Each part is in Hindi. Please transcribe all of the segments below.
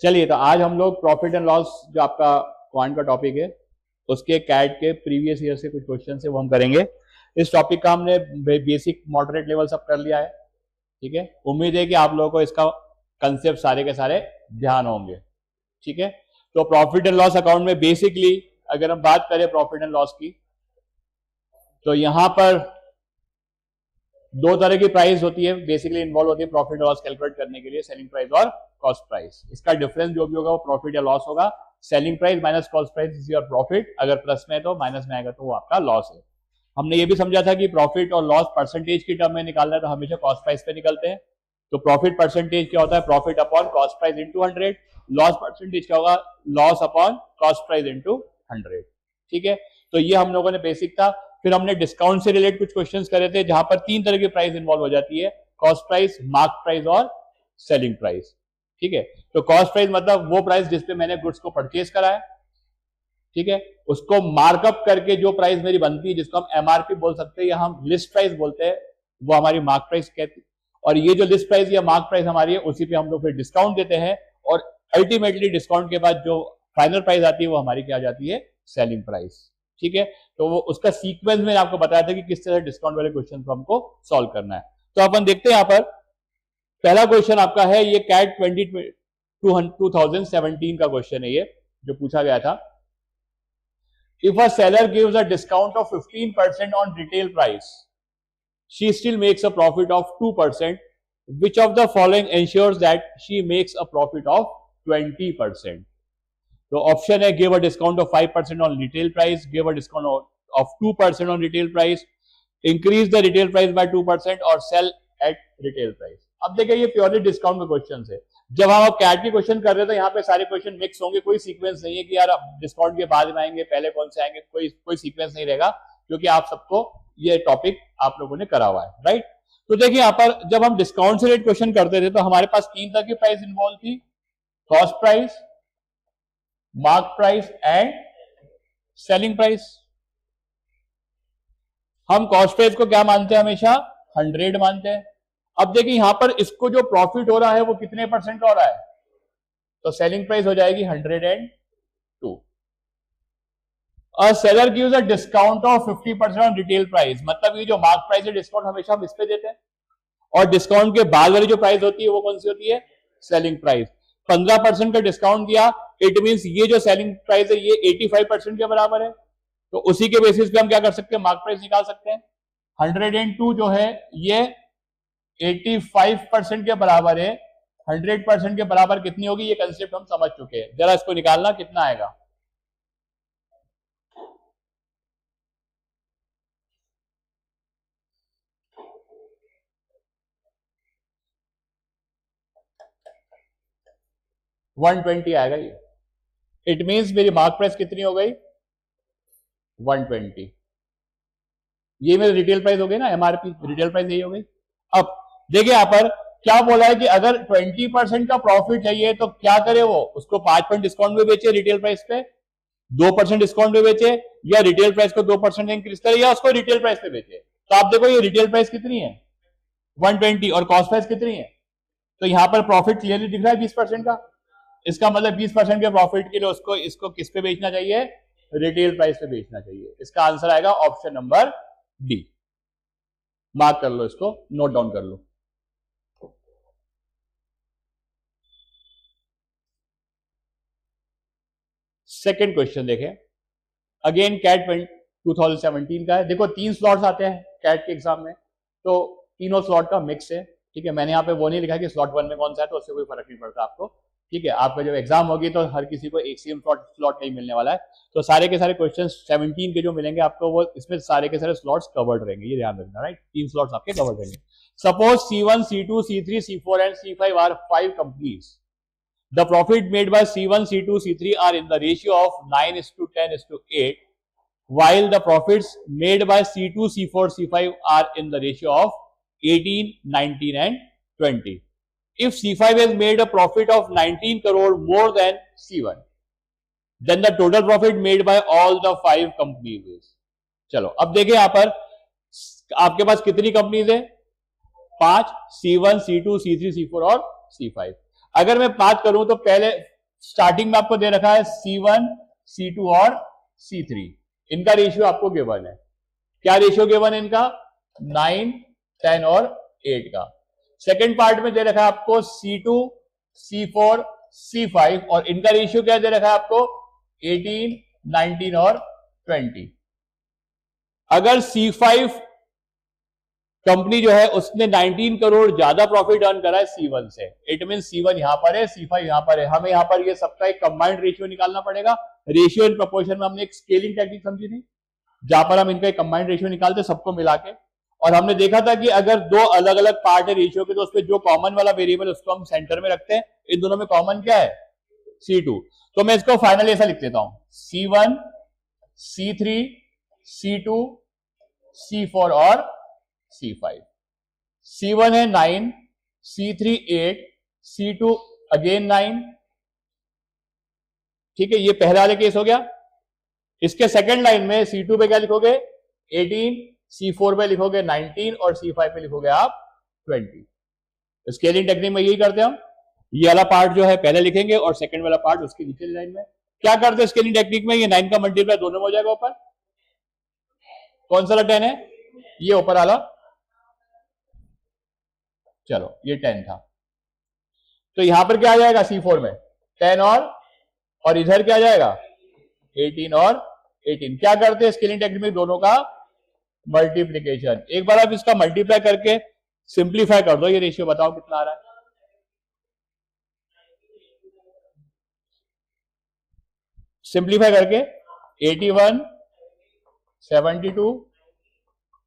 चलिए, तो आज हम लोग प्रॉफिट एंड लॉस जो आपका क्वांट का टॉपिक है उसके कैट के प्रीवियस ईयर से कुछ क्वेश्चन है वो हम करेंगे। इस टॉपिक का हमने बेसिक मॉडरेट लेवल सब कर लिया है, ठीक है। उम्मीद है कि आप लोगों को इसका कंसेप्ट सारे के सारे ध्यान होंगे, ठीक है। तो प्रॉफिट एंड लॉस अकाउंट में बेसिकली अगर हम बात करें प्रॉफिट एंड लॉस की, तो यहां पर दो तरह की प्राइस होती है बेसिकली इन्वॉल्व होती है प्रॉफिट लॉस कैलकुलेट करने के लिए, सेलिंग प्राइस और कॉस्ट प्राइस। इसका डिफरेंस जो भी होगा वो प्रॉफिट या लॉस होगा। Selling price minus cost price is your profit, अगर प्लस में है तो, माइनस में आएगा तो वो आपका लॉस है। हमने ये भी समझा था कि प्रॉफिट और लॉस परसेंटेज की टर्म में निकालना है तो हमेशा कॉस्ट प्राइस पे निकलते हैं। तो प्रॉफिट परसेंटेज क्या होता है, profit upon cost price into 100। Loss percentage क्या होगा, loss upon cost price into 100, ठीक है। तो ये हम लोगों ने बेसिक था। फिर हमने डिस्काउंट से रिलेटेड कुछ क्वेश्चंस करे थे जहां पर तीन तरह की प्राइस इन्वॉल्व हो जाती है, कॉस्ट प्राइस, मार्क प्राइस और सेलिंग प्राइस, ठीक है। तो कॉस्ट प्राइस मतलब वो प्राइस जिसपे मैंने गुड्स को परचेज करा है, ठीक है, उसको मार्कअप करके जो प्राइस मेरी बनती है जिसको हम एमआरपी बोल सकते हैं या हम लिस्ट प्राइस बोलते हैं, वो हमारी मार्क प्राइस कहती है। और ये जो लिस्ट प्राइस या मार्क प्राइस हमारी है उसी पे हम लोग फिर डिस्काउंट देते हैं और अल्टीमेटली डिस्काउंट के बाद जो फाइनल प्राइस आती है वो हमारी क्या जाती है, सेलिंग प्राइस, ठीक है। तो वो उसका सीक्वेंस मैंने आपको बताया था कि किस तरह डिस्काउंट वाले क्वेश्चन को हमको सॉल्व करना है। तो अपन देखते हैं यहां पर पहला क्वेश्चन आपका है ये कैट 2017 का क्वेश्चन है, ये जो पूछा गया था। If a seller gives a discount of 15% on retail price, she still makes a profit of 2%. Which of the following ensures that she makes a profit of 20%? तो ऑप्शन है give a discount of 5% on retail price, give a discount of 2% on retail price, increase the retail price by 2% और सेल एट रिटेल प्राइस। अब देखिए ये प्योरली डिस्काउंट का क्वेश्चन है। जब हम कैट के क्वेश्चन कर रहे थे यहाँ पे सारे क्वेश्चन मिक्स होंगे, कोई सीक्वेंस नहीं है कि यार डिस्काउंट के बाद में आएंगे पहले कौन से आएंगे, कोई सीक्वेंस नहीं रहेगा क्योंकि आप सबको ये टॉपिक आप लोगों ने करा हुआ है, राइट। तो देखिए यहाँ पर जब हम डिस्काउंट से रिलेटेड क्वेश्चन करते थे तो हमारे पास तीन तरह की प्राइस इन्वॉल्व थी, cost price, mark price and selling price. हम कॉस्ट प्राइस को क्या मानते हैं, हमेशा 100 मानते हैं। अब देखिए यहां पर इसको जो प्रॉफिट हो रहा है वो कितने परसेंट का हो रहा है, तो सेलिंग प्राइस हो जाएगी 102। A seller gives a discount of 50% on retail price, मतलब ये जो मार्क प्राइस है डिस्काउंट हमेशा हम इस पे देते हैं और डिस्काउंट के बाद वाली जो प्राइस होती है वो कौन सी होती है, सेलिंग प्राइस। 15% का डिस्काउंट दिया, इट मींस ये जो सेलिंग प्राइस है ये 85% के बराबर है, तो उसी के बेसिस पे हम क्या कर सकते हैं, मार्क प्राइस निकाल सकते हैं। 102 जो है ये 85% के बराबर है, 100% के बराबर कितनी होगी ये कंसेप्ट हम समझ चुके हैं। जरा इसको निकालना कितना आएगा, $120 आएगा ये। इट मींस मेरी मार्क प्राइस कितनी हो गई, 120। ये मेरी रिटेल प्राइस हो गई ना, एमआरपी रिटेल प्राइस यही हो गई। अब देखिए यहां पर क्या बोला है कि अगर 20% का प्रॉफिट चाहिए तो क्या करे, वो उसको 5% डिस्काउंट में बेचे रिटेल प्राइस पे, 2% डिस्काउंट में बेचे, या रिटेल प्राइस को 2% इंक्रीज करे, या उसको रिटेल प्राइस पे बेचे। तो आप देखो ये रिटेल प्राइस कितनी है 120 और कॉस्ट प्राइस कितनी है, तो यहां पर प्रॉफिट क्लियरली दिख रहा है 20% का। इसका मतलब 20% के प्रॉफिट के लिए उसको इसको किस पे बेचना चाहिए, रिटेल प्राइस पे बेचना चाहिए। इसका आंसर आएगा ऑप्शन नंबर डी। मार्क कर लो, इसको नोट डाउन कर लो। सेकेंड क्वेश्चन देखें, अगेन कैट 2017 का है। देखो 3 स्लॉट्स आते हैं कैट के एग्जाम में, तो तीनों स्लॉट का मिक्स है, ठीक है। मैंने यहाँ पे वो नहीं लिखा कि स्लॉट 1 में कौन सा है, तो उससे कोई फर्क नहीं पड़ता आपको, ठीक है। आपका जब एग्जाम होगी तो हर किसी को एक सेम स्लॉट नहीं मिलने वाला है, तो सारे के सारे क्वेश्चन 17 के जो मिलेंगे आपको वो इसमें सारे के सारे स्लॉट्स कवर्ड रहेंगे, ये ध्यान रखना, राइट। 3 स्लॉट्स आपके कवर्ड रहेंगे। Suppose C1, C2, C3, C4 and C5 are 5 companies. The profit made by C1, C2, C3 are in the ratio of 9:10:8, while the profits made by C2, C4, C5 are in the ratio of 18, 19 and 20. If C5 has made a profit of 19 crore more than C1, then the total profit made by all the 5 companies is. चलो अब देखिए यहां पर आपके पास कितनी कंपनीज है, 5, C1, C2, C3, C4 और C5। अगर मैं बात करूं तो पहले स्टार्टिंग में आपको दे रखा है C1, C2 और C3, इनका रेशियो आपको गिवन है। क्या रेशियो गिवन है इनका? 9, 10 और 8 का। सेकेंड पार्ट में दे रखा है आपको C2, C4, C5 और इनका रेशियो क्या दे रखा है आपको? 18, 19 और 20। अगर C5 कंपनी जो है उसने 19 करोड़ ज्यादा प्रॉफिट अर्न करा है C1 से, इट मीन C1 यहां पर है, C5 यहां पर है, हमें यहां पर ये सबका एक कंबाइंड रेशियो निकालना पड़ेगा। रेशियो इन प्रोपोर्शन में हमने एक स्केलिंग टेक्निक समझी थी, जहां पर हम इनका एक कंबाइंड रेशियो निकालते सबको मिला के, और हमने देखा था कि अगर दो अलग अलग पार्ट है रेशियो के तो उसमें जो कॉमन वाला वेरिएबल उसको हम सेंटर में रखते हैं। इन दोनों में कॉमन क्या है? C2। तो मैं इसको फाइनली ऐसा लिख देता हूं, C1, C3, C2, C4 और C5। C1 है 9, C3 8, C2 अगेन 9। ठीक है, ये पहला वाला केस हो गया। इसके सेकंड लाइन में C2 पे क्या लिखोगे? 18, C4 पे लिखोगे 19 और C5 पे लिखोगे आप 20। स्केलिंग टेक्निक में यही करते हैं हम, ये वाला पार्ट जो है पहले लिखेंगे और सेकंड वाला पार्ट उसके नीचे लाइन में। क्या करते हैं स्केलिंग टेक्निक में? ये 9 का मल्टीप्लाई दोनों में हो जाएगा ऊपर। कौन सा 10 है? ये ऊपर वाला। चलो ये 10 था, तो यहां पर क्या आ जाएगा? C4 में 10 और इधर क्या आ जाएगा? 18 और 18। क्या करते हैं स्केलिंग टेक्निक में? दोनों का मल्टीप्लीकेशन। एक बार आप इसका मल्टीप्लाई करके सिंप्लीफाई कर दो, ये रेशियो बताओ कितना आ रहा है। सिंप्लीफाई करके 81, 72,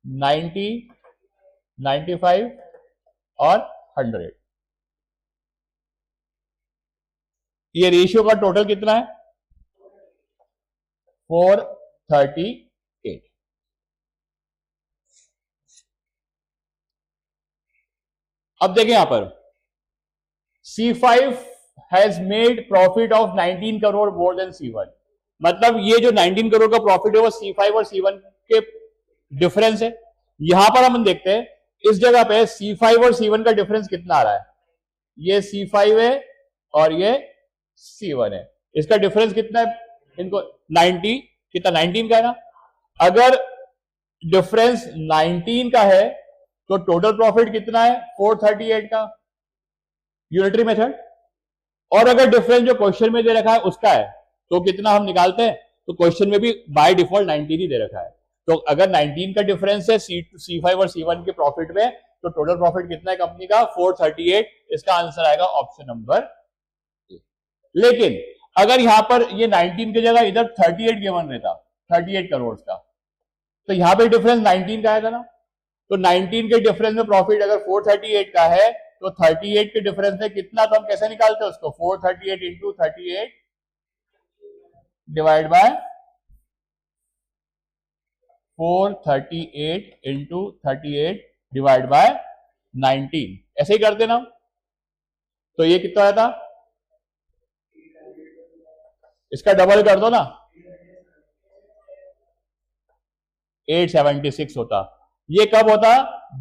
90, 95 और 100, ये रेशियो का टोटल कितना है? 438। अब देखें यहां पर C5 has made profit of 19 crore more than C1। मतलब ये जो 19 करोड़ का प्रॉफिट है वो C5 और C1 के डिफरेंस है। यहां पर हम देखते हैं इस जगह पे C5 और C1 का डिफरेंस कितना आ रहा है? ये C5 है और ये C1 है, इसका डिफरेंस कितना है? इनको 90, कितना? 19 का है ना। अगर डिफरेंस 19 का है तो टोटल प्रॉफिट कितना है? 438 का, यूनिटरी मेथड। और अगर डिफरेंस जो क्वेश्चन में दे रखा है उसका है तो कितना हम निकालते हैं? तो क्वेश्चन में भी बाय डिफॉल्ट 19 ही दे रखा है। तो अगर 19 का डिफरेंस है C5 और C1 के प्रॉफिट में, तो टोटल प्रॉफिट कितना है कंपनी का? 438। इसका आंसर आएगा ऑप्शन नंबर ए। लेकिन अगर यहां पर ये 19 की जगह इधर 38 गिवन रहता, 38 करोड़ का, तो यहां पे डिफरेंस 19 का आएगा ना। तो 19 के डिफरेंस में प्रॉफिट अगर 438 का है तो 38 के डिफरेंस में कितना, तो हम कैसे निकालते हैं उसको? 438 into 38 divide by 438 into 38 divide by 19, ऐसे ही करते ना। तो ये कितना आया था? इसका डबल कर दो ना, 876 होता। ये कब होता?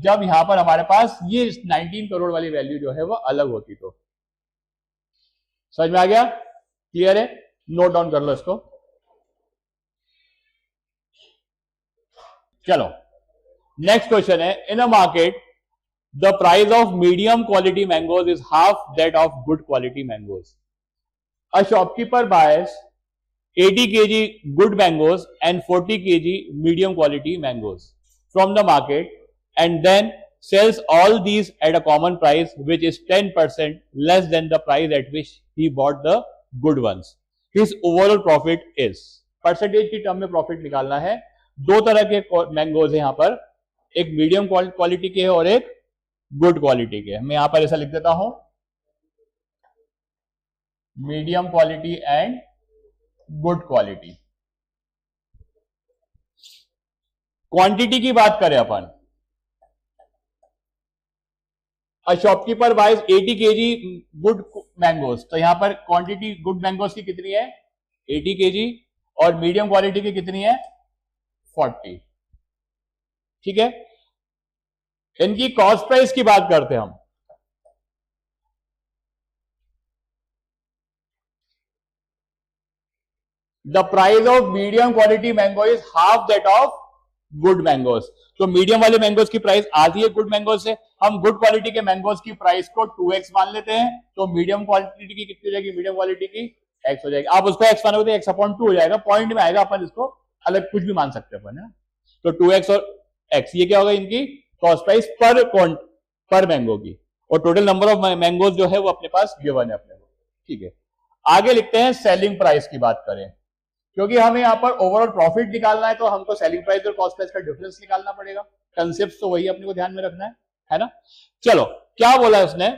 जब यहां पर हमारे पास ये 19 करोड़ वाली वैल्यू जो है वो अलग होती। तो समझ में आ गया? क्लियर है? नोट डाउन कर लो इसको। चलो नेक्स्ट क्वेश्चन है, in a market the price of medium quality mangoes is half that of good quality mangoes. A shopkeeper buys 80 kg good mangoes and 40 kg medium quality mangoes from the market and then sells all these at a common price which is 10% less than the price at which he bought the good ones. His overall profit is, percentage की टर्म में प्रॉफिट निकालना है। दो तरह के मैंगोज है यहां पर, एक मीडियम क्वालिटी के है और एक गुड क्वालिटी के। मैं यहां पर ऐसा लिख देता हूं, medium quality and good quality. Quantity की बात करें अपन, a shopkeeper buys 80 kg good mangoes, तो यहां पर क्वांटिटी गुड मैंगोज की कितनी है? 80 kg और मीडियम क्वालिटी की कितनी है? 40। ठीक है, इनकी कॉस्ट प्राइस की बात करते हैं हम। The price of medium quality mango is half that of good mangoes. तो मीडियम वाले मैंगोज की प्राइस आधी है गुड मैंगोज से। हम गुड क्वालिटी के मैंगोज की प्राइस को 2x मान लेते हैं, तो मीडियम क्वालिटी की कितनी हो जाएगी, मीडियम क्वालिटी की x हो जाएगी। आप उसको x मानोगे तो x/2 हो जाएगा, पॉइंट में आएगा, अपन इसको अलग कुछ भी मान सकते हैं अपन, है। तो 2x और x ये क्या होगा, इनकी कॉस्ट प्राइस पर मैंगो की, और टोटल नंबर ऑफ मैंगोज जो है वो अपने पास गिवन है अपने को, ठीक है। आगे लिखते हैं सेलिंग प्राइस की बात करें, क्योंकि हमें यहाँ पर ओवरऑल प्रॉफिट निकालना है तो हमको सेलिंग प्राइस और कॉस्ट प्राइस का डिफरेंस निकालना पड़ेगा। कंसेप्ट तो वही अपने को ध्यान में रखना है ना। चलो क्या बोला उसने,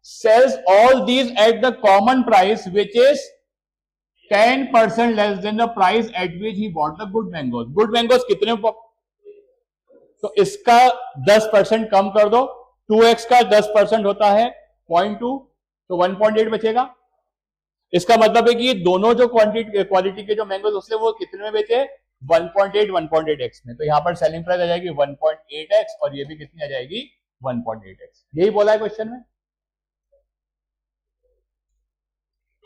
sells all these at the common price which is 10% less than the price at which he bought the good mangoes. Good mangoes कितने, तो इसका 10% कम कर दो, 2x का 10% होता है 0.2, तो 1.8 बचेगा। इसका मतलब है कि दोनों जो क्वालिटी के जो मैंगोज उससे वो कितने में बेचे, 1.8x में। तो यहां पर सेलिंग प्राइस आ जाएगी 1.8x और ये भी कितनी आ जाएगी 1.8x। यही बोला है क्वेश्चन में।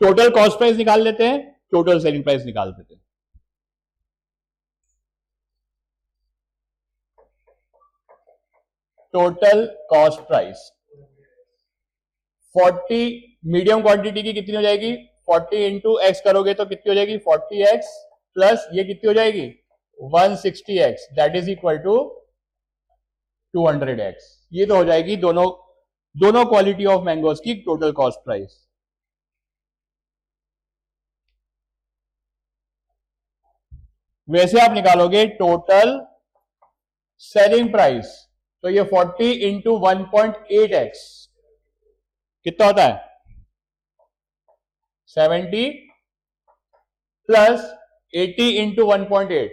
टोटल कॉस्ट प्राइस निकाल लेते हैं, टोटल सेलिंग प्राइस निकाल देते हैं। Total cost price 40 medium quantity की कितनी हो जाएगी, 40 इंटू एक्स करोगे तो कितनी हो जाएगी 40x प्लस ये कितनी हो जाएगी 160x, that is equal to 200x। ये तो हो जाएगी दोनों क्वालिटी ऑफ मैंगोज की टोटल कॉस्ट प्राइस। वैसे आप निकालोगे टोटल सेलिंग प्राइस, तो ये 40 इंटू 1.8x कितना होता है 70 प्लस 80 इंटू 1.8,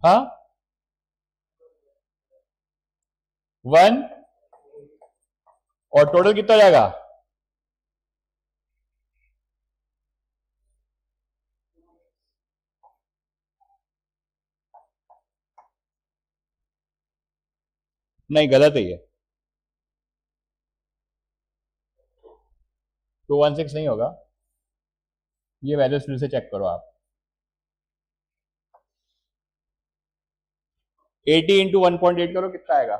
हाँ 1, और टोटल कितना जाएगा, नहीं गलत है ये, 216 नहीं होगा, ये वैल्यूज फिर से चेक करो आप। 80 इंटू 1.8 करो कितना आएगा,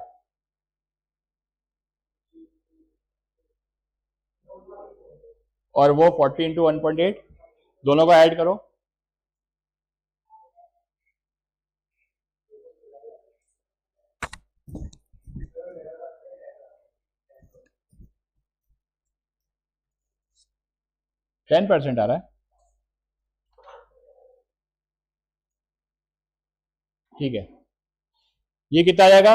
और वो 40 इंटू 1.8, दोनों को ऐड करो, %10 आ रहा है, ठीक है। ये कितना आ जाएगा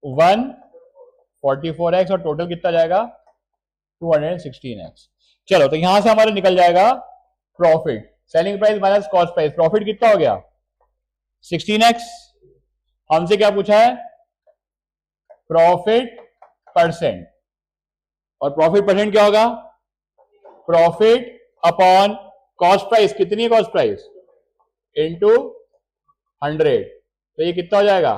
144x और टोटल कितना जाएगा 216x। चलो तो यहां से हमारे निकल जाएगा profit, selling price minus cost price, profit कितना हो गया 16x। हमसे क्या पूछा है प्रॉफिट परसेंट, और प्रॉफिट परसेंट क्या होगा प्रॉफिट अपॉन कॉस्ट प्राइस, कितनी है कॉस्ट प्राइस इंटू 100, तो ये कितना हो जाएगा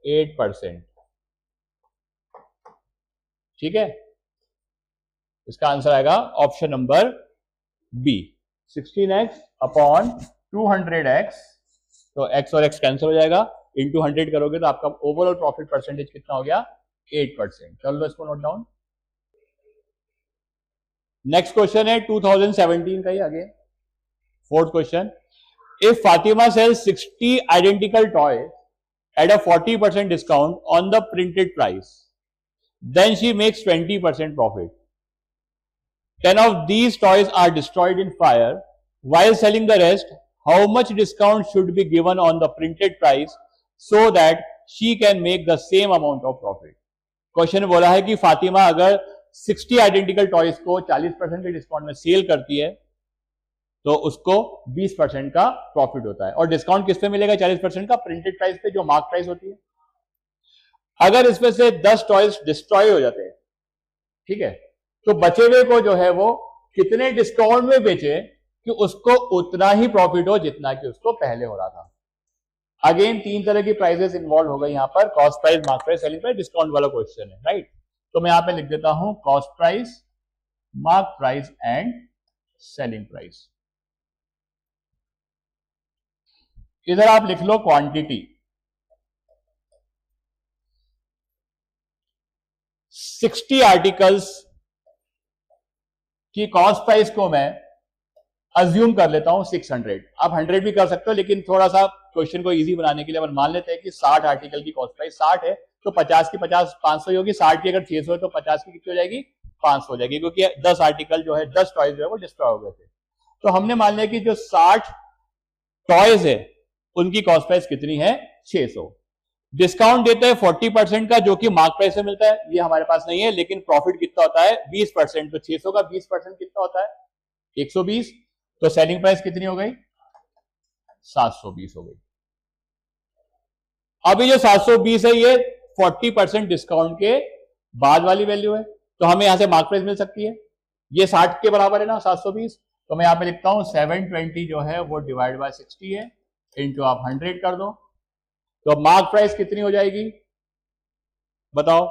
8%, ठीक है। इसका आंसर आएगा option number B 16x upon 200x, तो x और x कैंसिल हो जाएगा, इंटू 100 करोगे तो आपका ओवरऑल प्रॉफिट परसेंटेज कितना हो गया 8%। चलो इसको नोट डाउन। नेक्स्ट क्वेश्चन है 2017 का ही, again fourth question, if Fatima sells 60 identical toy at a 40% discount on the printed price, then she makes 20% profit. 10 of these toys are destroyed in fire. While selling the rest, how much discount should be given on the printed price so that she can make the same amount of profit? Question बोला है कि फातिमा अगर 60 आइडेंटिकल टॉयज को 40% के डिस्काउंट में सेल करती है तो उसको 20% का प्रॉफिट होता है, और डिस्काउंट किस पे मिलेगा 40% का, प्रिंटेड प्राइस पे जो मार्क प्राइस होती है। अगर इसमें से 10 टॉयज डिस्ट्रॉय हो जाते हैं, ठीक है, तो बचे हुए को जो है वो कितने डिस्काउंट में बेचे कि उसको उतना ही प्रॉफिट हो जितना कि उसको पहले हो रहा था। अगेन 3 तरह की प्राइसेस इन्वॉल्व हो गई यहां पर, cost price, mark price, selling price, discount वाला क्वेश्चन है, राइट। तो मैं यहां पे लिख देता हूं cost price, mark price and selling price. इधर आप लिख लो क्वांटिटी। 60 आर्टिकल्स की कॉस्ट प्राइस को मैं अज्यूम कर लेता हूं 600। आप 100 भी कर सकते हो, लेकिन थोड़ा सा क्वेश्चन को इजी बनाने के लिए अपन मान लेते हैं कि 60 आर्टिकल की कॉस्ट प्राइस 60 है, तो 50 की 50 500 ही होगी। 60 की अगर 600 है तो 50 की कितनी हो जाएगी, 500 हो जाएगी, क्योंकि 10 आर्टिकल जो है 10 टॉयज जो है वो डिस्ट्रॉय हो गए थे। तो हमने मान लिया कि जो 60 टॉयज है उनकी कॉस्ट प्राइस कितनी है, 600। डिस्काउंट देते हैं 40% का, जो कि मार्क प्राइस से मिलता है, ये हमारे पास नहीं है, लेकिन प्रॉफिट कितना होता है 20%। तो 600 का 20% कितना होता है, 120। तो सेलिंग प्राइस कितनी हो गई, 720 हो गई। अभी जो 720 है ये 40% डिस्काउंट के बाद वाली वैल्यू है, तो हमें यहां से मार्क प्राइस मिल सकती है। ये 60 के बराबर है ना 720, तो मैं यहां पे लिखता हूं 720 जो है वो डिवाइड बाय 60 है, इंटू आप 100 कर दो, तो मार्क प्राइस कितनी हो जाएगी बताओ,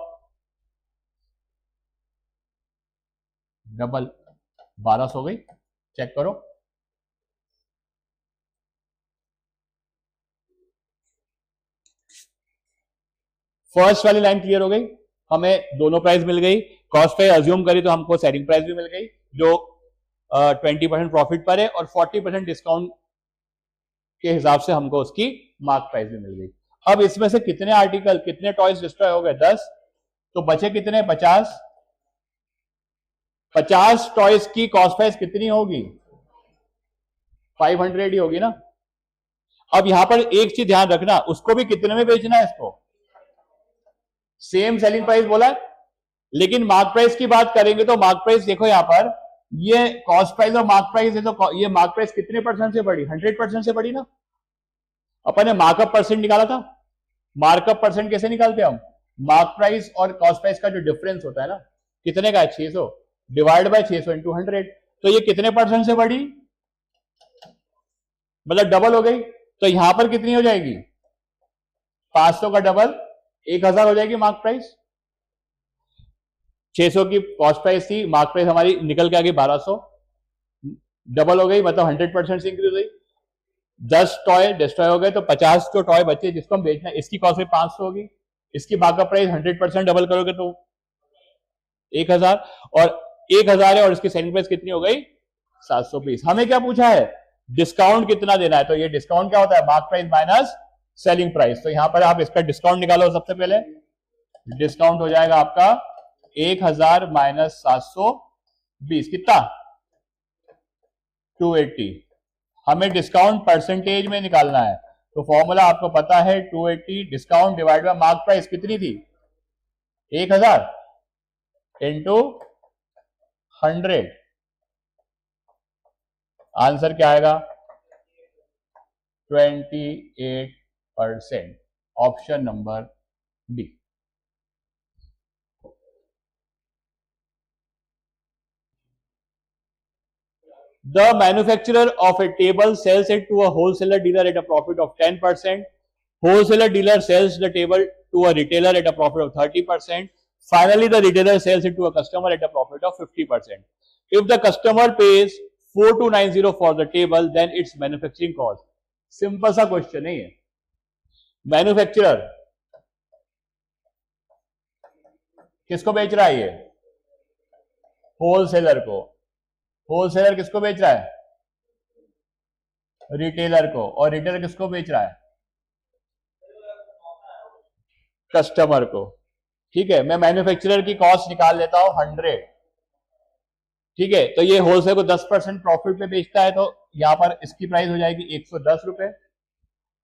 डबल 1200 हो गई। चेक करो, फर्स्ट वाली लाइन क्लियर हो गई, हमें दोनों प्राइस मिल गई। कॉस्ट प्राइस अज्यूम करी तो हमको सेलिंग प्राइस भी मिल गई जो 20% प्रॉफिट पर है, और 40% डिस्काउंट के हिसाब से हमको उसकी मार्क प्राइस भी मिल गई। अब इसमें से कितने आर्टिकल, कितने टॉयज डिस्ट्रॉय हो गए, 10, तो बचे कितने, 50। 50 टॉयज की कॉस्ट प्राइस कितनी होगी, 500 ही होगी ना। अब यहां पर एक चीज ध्यान रखना, उसको भी कितने में बेचना है, इसको सेम सेलिंग प्राइस बोला है, लेकिन मार्क प्राइस की बात करेंगे तो मार्क प्राइस देखो यहां पर, ये कॉस्ट प्राइस और मार्क प्राइस है, तो ये मार्क प्राइस कितने परसेंट से बढ़ी, 100% से बढ़ी ना। अपन ने मार्कअप परसेंट निकाला था, मार्कअप परसेंट कैसे निकालते हैं हम, मार्क प्राइस और कॉस्ट प्राइस का जो डिफरेंस होता है ना, कितने का है, 600 डिवाइड बाय 600 इंटू 100, तो ये कितने परसेंट से बढ़ी, मतलब डबल हो गई। तो यहां पर कितनी हो जाएगी, 500 का डबल 1000 हो जाएगी मार्क प्राइस। 600 की कॉस्ट प्राइस थी, मार्क प्राइस हमारी निकल के आ गई 1200, डबल हो गई, मतलब 100% से इंक्रीज हुई। 10 टॉय डिस्ट्रॉय हो गए, तो 50 जो टॉय बचे जिसको हम बेचना है, इसकी कॉस्ट में 500 होगी, इसकी मार्कअप प्राइस 100% डबल करोगे तो 1000, और 1000 है और इसकी सेलिंग प्राइस कितनी हो गई, 720। हमें क्या पूछा है, डिस्काउंट कितना देना है, तो ये डिस्काउंट क्या होता है, mark price minus selling price. तो यहां पर आप इसका डिस्काउंट निकालो, सबसे पहले डिस्काउंट हो जाएगा आपका 1000 माइनस 720 कितना, 280। हमें डिस्काउंट परसेंटेज में निकालना है, तो फॉर्मूला आपको पता है 280 discount divide by mark price कितनी थी, 1000 इंटू 100, आंसर क्या आएगा, 28%, option number D. The manufacturer of a table sells it to a wholesaler dealer at a profit of 10%. Wholesaler dealer sells the table to a retailer at a profit of 30%. Finally, the retailer sells it to a customer at a profit of 50%. If the customer pays 4290 for the table, then its manufacturing cost. Simple सा क्वेश्चन है ये। मैन्युफैक्चरर किसको बेच रहा है ये, होलसेलर को। होलसेलर किसको बेच रहा है, रिटेलर को, और रिटेलर किसको बेच रहा है, कस्टमर को। ठीक है, मैं मैन्युफैक्चरर की कॉस्ट निकाल लेता हूं 100। ठीक है, तो ये होलसेल को 10% प्रॉफिट पे बेचता है, तो यहां पर इसकी प्राइस हो जाएगी 110 रुपए।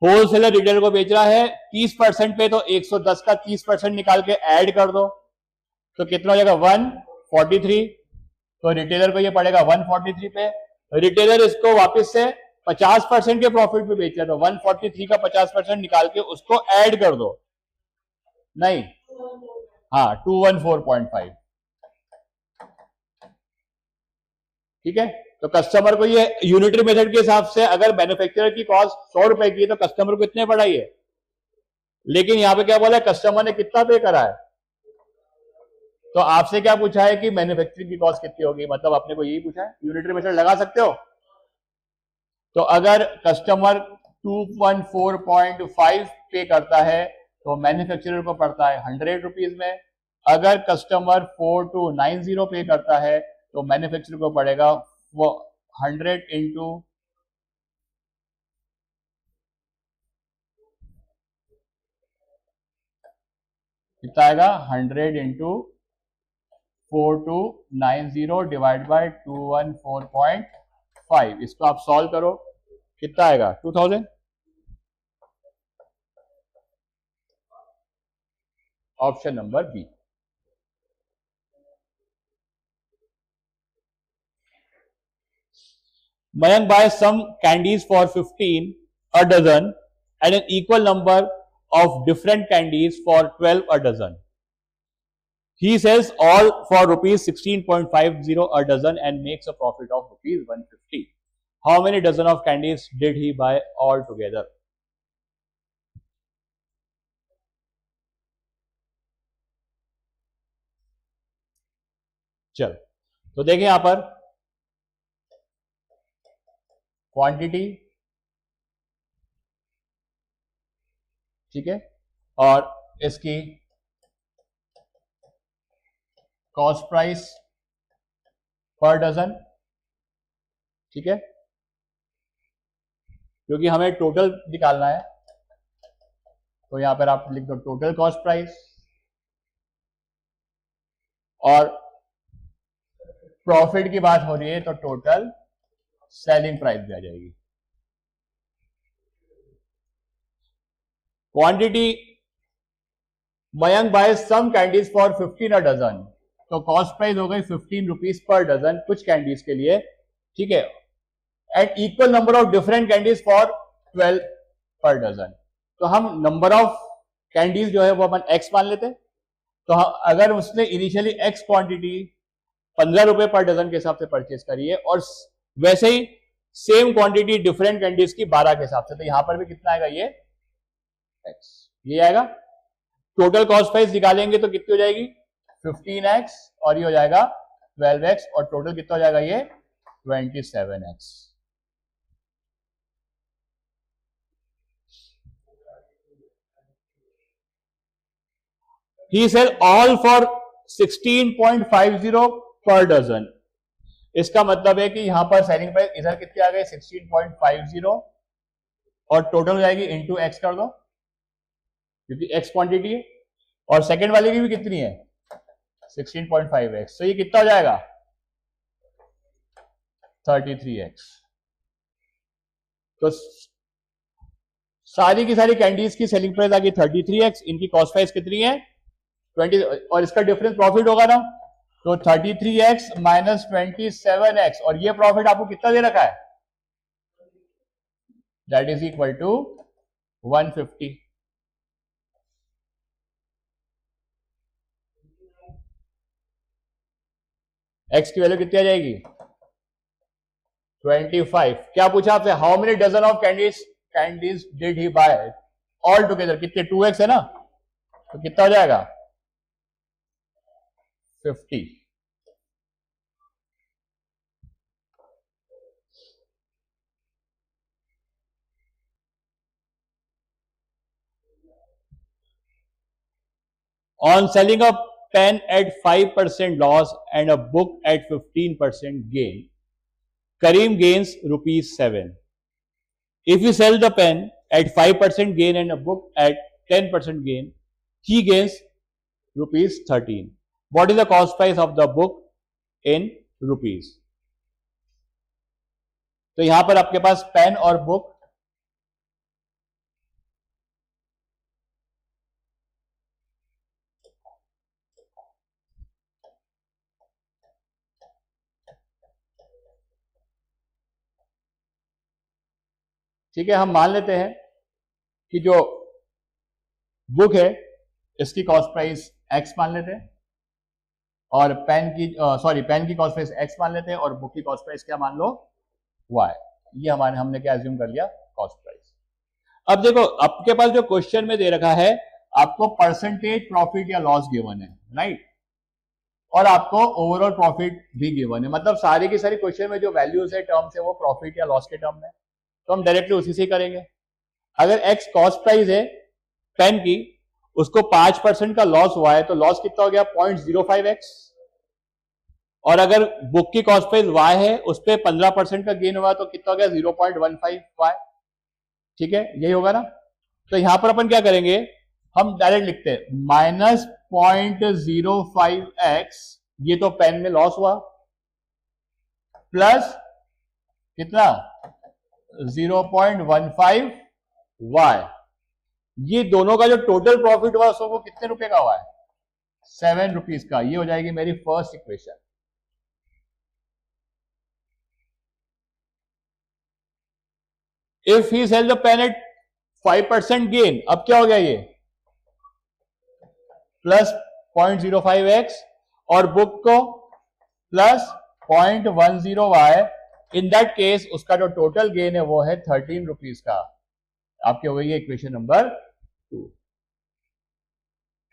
होलसेलर रिटेलर को बेच रहा है 30% पे, तो 110 का 30% निकाल के ऐड कर दो, तो कितना हो जाएगा 143। तो रिटेलर को ये पड़ेगा 143 पे। रिटेलर इसको वापस से 50% के प्रॉफिट पे बेच रहा है, तो 143 का 50% निकाल के उसको ऐड कर दो, नहीं हाँ 214.5। ठीक है, तो कस्टमर को ये यूनिटरी मेथड के हिसाब से अगर मैन्युफैक्चरर की कॉस्ट 100 रुपए की है तो कस्टमर को कितने पड़ा है, लेकिन यहां पे क्या बोला है, कस्टमर ने कितना पे करा है, तो आपसे क्या पूछा है कि मैन्युफैक्चरिंग की कॉस्ट कितनी होगी, मतलब आपने को यही पूछा है, यूनिटरी मेथड लगा सकते हो। तो अगर कस्टमर 214.5 पे करता है तो मैन्युफैक्चरर को पड़ता है 100 रुपीज में। अगर कस्टमर 4290 पे करता है तो मैन्युफैक्चरर को पड़ेगा वो 100 इंटू कितना आएगा, 100 इंटू 4290 डिवाइड बाय 214.5। इसको आप सॉल्व करो, कितना आएगा 2000। Option number B. Mayank buys some candies for 15 a dozen and an equal number of different candies for 12 a dozen. He sells all for rupees 16.50 a dozen and makes a profit of rupees 150. How many dozen of candies did he buy all together? चल, तो देखें यहां पर क्वांटिटी, ठीक है, और इसकी कॉस्ट प्राइस पर डजन, ठीक है, क्योंकि हमें टोटल निकालना है। तो यहां पर आप लिख दो टोटल कॉस्ट प्राइस, और प्रॉफिट की बात हो रही है तो टोटल सेलिंग प्राइस भी आ जाएगी। Quantity, Mayank buy some candies for 15 a dozen, तो कॉस्ट प्राइस हो गई 15 रुपीज पर डजन कुछ कैंडीज के लिए, ठीक है, and equal number of different candies for 12 per dozen. तो हम नंबर ऑफ कैंडीज जो है वो अपन एक्स मान लेते हैं। तो अगर उसने इनिशियली एक्स क्वांटिटी 15 रुपए पर डजन के हिसाब से परचेज करी है और वैसे ही सेम क्वांटिटी डिफरेंट कैंडीज की 12 के हिसाब से, तो यहां पर भी कितना आएगा, ये एक्स, ये आएगा। टोटल कॉस्ट प्राइस निकालेंगे तो कितनी हो जाएगी 15x, और ये हो जाएगा 12x, और टोटल कितना हो जाएगा ये 27x। He sell all for 16.50 पर डजन। इसका मतलब है कि यहां पर सेलिंग प्राइस इधर कितनी आ गई 16.50, और टोटल हो जाएगी इंटू एक्स कर दो क्योंकि एक्स क्वांटिटी है, और सेकंड वाले की भी कितनी है 16.5x, तो ये कितना हो जाएगा 33x। तो सारी की सारी कैंडीज की सेलिंग प्राइस आ गई 33x, इनकी कॉस्ट प्राइस कितनी है 20, और इसका डिफरेंस प्रॉफिट होगा ना, तो 33x माइनस 27x, और ये प्रॉफिट आपको कितना दे रखा है, that is equal to 150। x की वैल्यू कितनी आ जाएगी 25। क्या पूछा आपसे, how many dozen of candies did he buy all together, कितने 2x है ना, तो कितना हो जाएगा 50। On selling a pen at 5% loss and a book at 15% gain, Kareem gains ₹7. If you sell the pen at 5% gain and a book at 10% gain, he gains ₹13. What is the cost price of the book in rupees? तो यहां पर आपके पास पेन और बुक, ठीक है, हम मान लेते हैं कि जो बुक है इसकी कॉस्ट प्राइस एक्स मान लेते हैं, और पेन की पेन की कॉस्ट प्राइस एक्स मान लेते हैं, और बुक की कॉस्ट प्राइस क्या मान लो वाई। ये हमने क्या एज्यूम कर लिया कॉस्ट प्राइस। अब देखो आपके पास जो क्वेश्चन में दे रखा है आपको परसेंटेज प्रॉफिट या लॉस गिवन है, राइट। और आपको ओवरऑल प्रॉफिट भी गिवन है। मतलब सारी की सारी क्वेश्चन में जो वैल्यूज है टर्म्स है वो प्रॉफिट या लॉस के टर्म में, तो हम डायरेक्टली उसी से ही करेंगे। अगर एक्स कॉस्ट प्राइस है पेन की, उसको 5% का लॉस हुआ है, तो लॉस कितना हो गया 0.05x। और अगर बुक की कॉस्ट प्राइस y है, उस पर 15% का गेन हुआ तो कितना हो गया 0.15y। ठीक है, यही होगा ना। तो यहां पर अपन क्या करेंगे, हम डायरेक्ट लिखते हैं -0.05x, ये तो पेन में लॉस हुआ, प्लस कितना 0.15y, ये दोनों का जो टोटल प्रॉफिट हुआ उसको वो कितने रुपए का हुआ है 7 रुपीज का। ये हो जाएगी मेरी first equation. If he sell the pen at 5% gain, अब क्या हो गया ये प्लस 0.05x और बुक को plus 0.10y, in that case उसका जो टोटल गेन है वो है 13 रुपीज का। आपकी हो गई है इक्वेशन नंबर 2।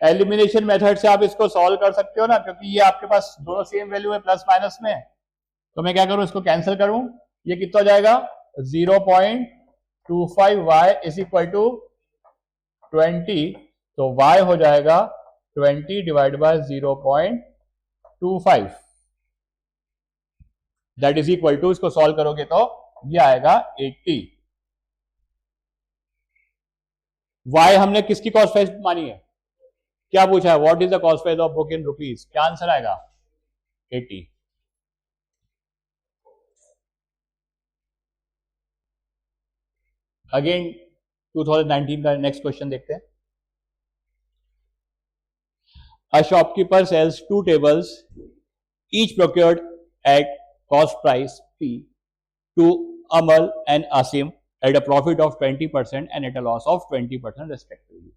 एलिमिनेशन मेथड से आप इसको सॉल्व कर सकते हो ना, क्योंकि ये आपके पास दोनों सेम वैल्यू है प्लस माइनस में। तो मैं क्या करूं, इसको कैंसिल करूं, ये कितना हो जाएगा 0.25y इज इक्वल टू 20, तो y हो जाएगा 20 divide by 0.25, that is equal to, इसको सॉल्व करोगे तो ये आएगा 80। y हमने किसकी कॉस्ट प्राइस मानी है, क्या पूछा है, what is the cost price of book in rupees, क्या आंसर आएगा 80। अगेन 2019 का नेक्स्ट क्वेश्चन देखते हैं। A shopkeeper sells 2 tables, each procured at cost price P to Amal and Asim at a profit of 20% and at a loss of 20% respectively।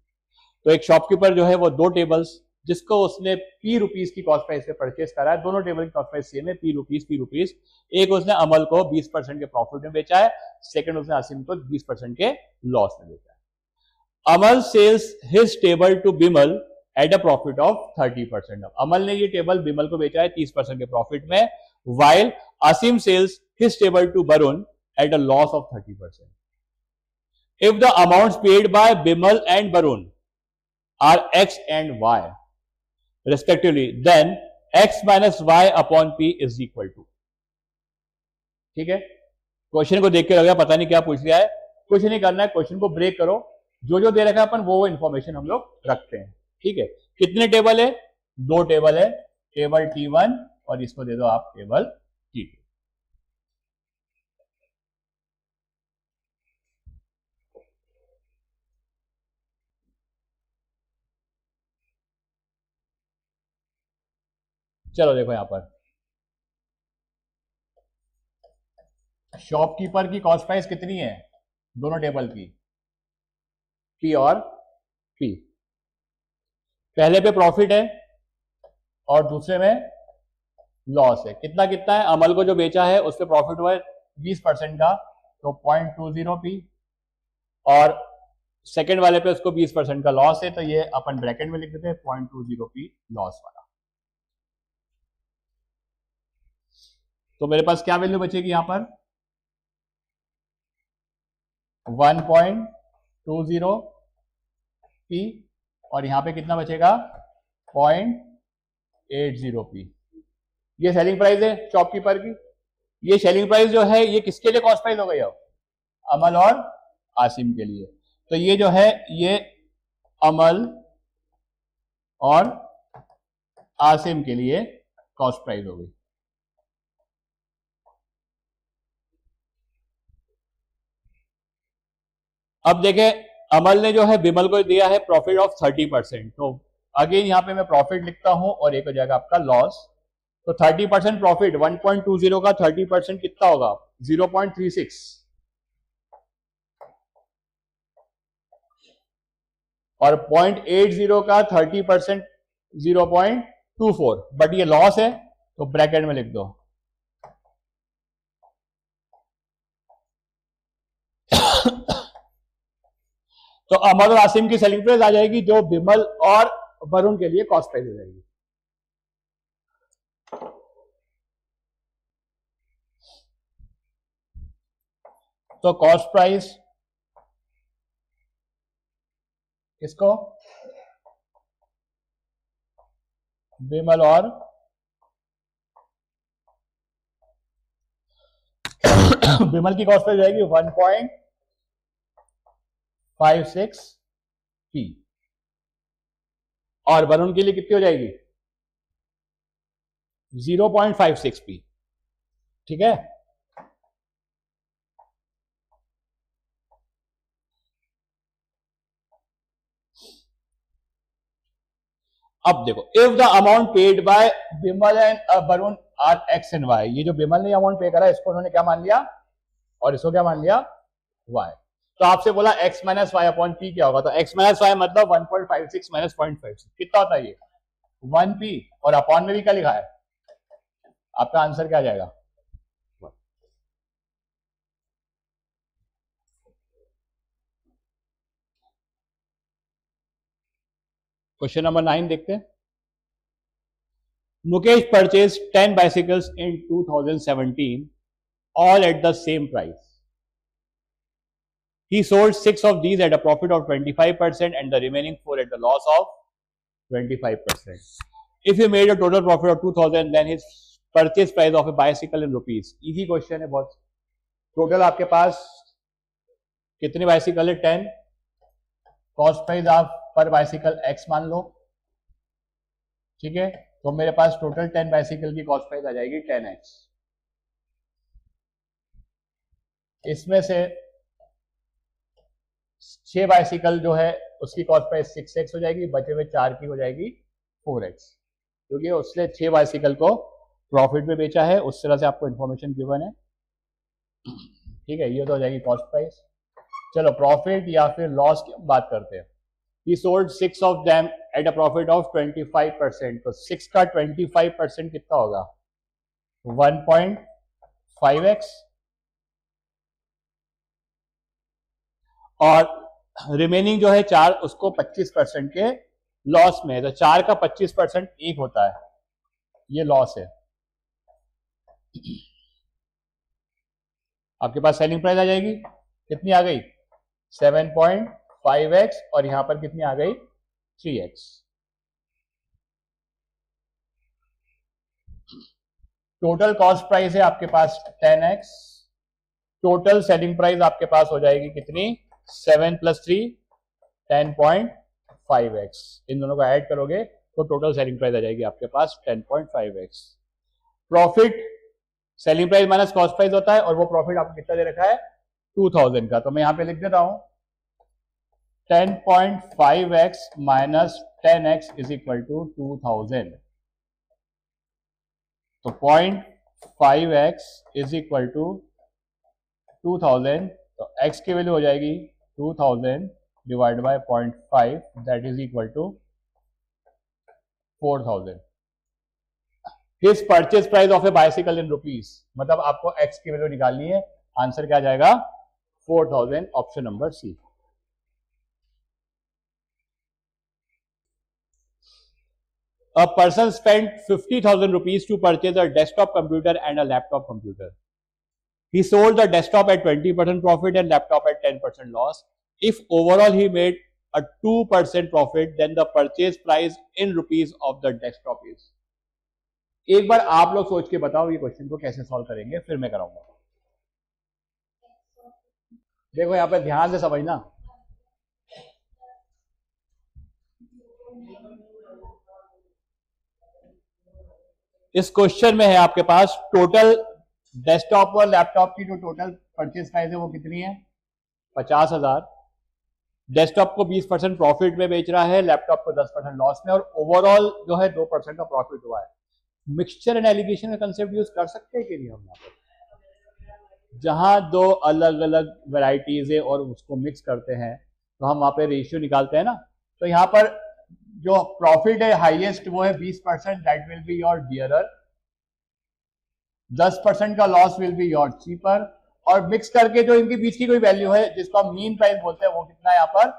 तो एक शॉपकीपर जो है वो 2 टेबल्स जिसको उसने P रुपीस की कॉस्ट प्राइस से परचेस करा है, दोनों टेबल की कॉस्ट प्राइस सेम है P रुपीस। एक उसने अमल को 20% के प्रॉफिट में बेचा है, सेकंड उसने आसिम को 20% के लॉस में बेचा है। Amal sells his table to Bimal at a profit of 30%। Amal ने ये टेबल बिमल को बेचा है 30% के प्रॉफिट में, while Asim sells his table to Barun at a loss of 30%. If the amounts paid by Bimal and Barun are X and Y respectively, then X minus Y upon P is equal to। ठीक है, क्वेश्चन को देख के लगा पता नहीं क्या पूछ लिया है, कुछ नहीं करना है, क्वेश्चन को ब्रेक करो, जो जो दे रखा है अपन वो इंफॉर्मेशन हम लोग रखते हैं। ठीक है, कितने टेबल है, 2 टेबल है, टेबल T1 और इसको दे दो आप टेबल T2। चलो देखो यहां पर शॉपकीपर की कॉस्ट प्राइस कितनी है दोनों टेबल की, P और P। पहले पे प्रॉफिट है और दूसरे में लॉस है। कितना कितना है, अमल को जो बेचा है उस पर प्रॉफिट हुआ है 20% का, तो 0.20p, और सेकंड वाले पे उसको 20% का लॉस है, तो ये अपन ब्रैकेट में लिख देते हैं 0.20p लॉस वाला। तो मेरे पास क्या वैल्यू बचेगी यहां पर 1.20p, और यहां पे कितना बचेगा 0.80p। ये सेलिंग प्राइस है शॉपकीपर की। ये सेलिंग प्राइस जो है ये किसके लिए कॉस्ट प्राइस हो गई है, अमल और आसिम के लिए। तो ये जो है ये अमल और आसिम के लिए कॉस्ट प्राइस हो गई। अब देखें अमल ने जो है बिमल को दिया है प्रॉफिट ऑफ 30%, तो अगेन यहां पे मैं प्रॉफिट लिखता हूं और एक हो जाएगा आपका लॉस। तो 30% प्रॉफिट 1.20 का 30% कितना होगा 0.36, और 0.80 का 30% 0.24, बट ये लॉस है तो ब्रैकेट में लिख दो। तो अमल और आसिम की सेलिंग प्राइस आ जाएगी जो बिमल और वरुण के लिए कॉस्ट प्राइस हो जाएगी। तो कॉस्ट प्राइस किसको, विमल और विमल की कॉस्ट प्राइस जाएगी 1.56 पी और वरुण के लिए कितनी हो जाएगी 0.56 पी। ठीक है, अब देखो, if the amount paid by Vimal and Varun are X and Y, ये जो विमल ने अमाउंट पे करा इसको उन्होंने क्या मान लिया और इसको क्या मान लिया वाई। तो आपसे बोला x minus y upon p क्या होगा, तो x माइनस वाई मतलब 1.56 माइनस 0.56 कितना होता है ये 1 पी, और अपॉन में भी क्या लिखा है, आपका आंसर क्या आ जाएगा। क्वेश्चन नंबर 9 देखते हैं। Mukesh purchase 10 bicycles in 2017 all at the same price. He sold 6 of these at a profit of 25% and the remaining 4 at the loss of 25%. If he made a total profit of 2000, then his purchase price of a bicycle in rupees. Easy question है बहुत। टोटल आपके पास कितनी बाइसिकल है 10, कॉस्ट प्राइस आप पर बाइसिकल x मान लो। ठीक है, तो मेरे पास टोटल 10 बाइसिकल की कॉस्ट प्राइस आ जाएगी 10x। इसमें से 6 बाइसिकल जो है उसकी कॉस्ट प्राइस 6x हो जाएगी, बचे हुए 4 की हो जाएगी 4x, क्योंकि उसने 6 बाइसिकल को प्रॉफिट में बेचा है, उस तरह से आपको इंफॉर्मेशन गिवन है। ठीक है, ये तो हो जाएगी कॉस्ट प्राइस। चलो प्रॉफिट या फिर लॉस की बात करते हैं। He sold 6 of them at a profit of 25%, तो 6 का 25% कितना होगा 1.5x, और रिमेनिंग जो है 4 उसको 25% के लॉस में है, तो 4 का 25% 1 होता है, ये लॉस है। आपके पास सेलिंग प्राइस आ जाएगी, कितनी आ गई 7.5x, और यहां पर कितनी आ गई 3x। टोटल कॉस्ट प्राइस है आपके पास 10x, टोटल सेलिंग प्राइस आपके पास हो जाएगी कितनी 7 + 3 10.5x, इन दोनों को ऐड करोगे तो टोटल सेलिंग प्राइस आ जाएगी आपके पास 10.5x। Profit selling price minus cost price होता है, और वो प्रॉफिट आपको कितना दे रखा है 2000 का, तो मैं यहां पे लिख देता हूं 10.5x minus 10x is equal to 2000, तो 0.5x इज इक्वल टू 2000, तो x की वैल्यू हो जाएगी 2000 divide by 0.5, that is equal to 4000। His purchase price of a bicycle in rupees, मतलब आपको x की वैल्यू निकालनी है, आंसर क्या जाएगा 4000, option number C. A person spent 50,000 rupees to purchase a desktop computer and a laptop computer. He sold the desktop at 20% profit and laptop at 10% loss. If overall he made a 2% profit, then the purchase price in rupees of the desktop is. एक बार आप लोग सोच के बताओ ये क्वेश्चन को कैसे सॉल्व करेंगे, फिर मैं कराऊंगा। देखो यहां पे ध्यान से समझना, इस क्वेश्चन में है आपके पास टोटल डेस्कटॉप और लैपटॉप की जो टोटल परचेज प्राइस है वो कितनी है 50,000। डेस्कटॉप को 20% प्रॉफिट में बेच रहा है, लैपटॉप को 10% लॉस में, और ओवरऑल जो है 2% का प्रॉफिट हुआ है। मिक्सचर एंड एलिगेशन का कंसेप्ट यूज कर सकते हैं कि नहीं हम यहाँ पे, जहां दो अलग अलग वेराइटीज है और उसको मिक्स करते हैं तो हम वहां पे रेशियो निकालते हैं ना, तो यहाँ पर जो प्रॉफिट है हाईएस्ट वो है 20%, that will be your dearer, 10% का loss will be your cheaper, और मिक्स करके जो इनके बीच की कोई वैल्यू है जिसको हम मीन प्राइस बोलते हैं वो कितना है यहाँ पर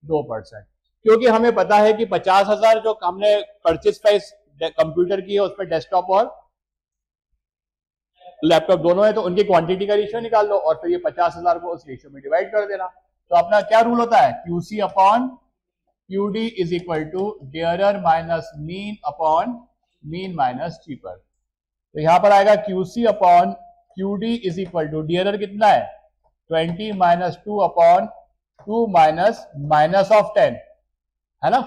2%, क्योंकि हमें पता है कि 50,000 जो हमने परचेज प्राइस कंप्यूटर की है उसमें डेस्कटॉप और लैपटॉप दोनों है तो उनकी क्वांटिटी का रेशियो निकाल लो और फिर ये 50,000 को उस रेशियो में डिवाइड कर देना। तो अपना क्या रूल होता है, QC upon QD is equal to dearer minus mean upon mean minus cheaper. तो यहां पर आएगा QC upon QD is equal to dearer कितना है 20 minus 2 upon 2 minus minus of 10 है ना।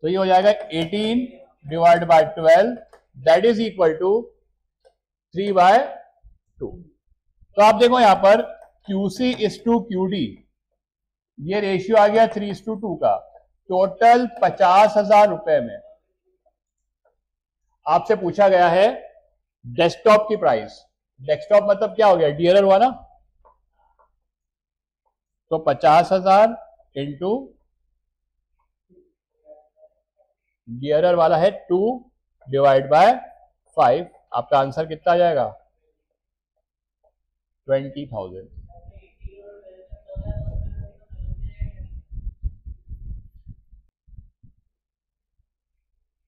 तो ये हो जाएगा 18 divide by 12 that is equal to 3/2। तो आप देखो यहां पर QC इज टू QD, ये रेशियो आ गया 3:2 का। टोटल 50,000 रुपए में आपसे पूछा गया है डेस्कटॉप की प्राइस। डेस्कटॉप मतलब क्या हो गया, डियरर हुआ ना। तो 50,000 इंटू डियरर वाला है 2 डिवाइड बाय 5, आपका आंसर कितना आ जाएगा 20,000।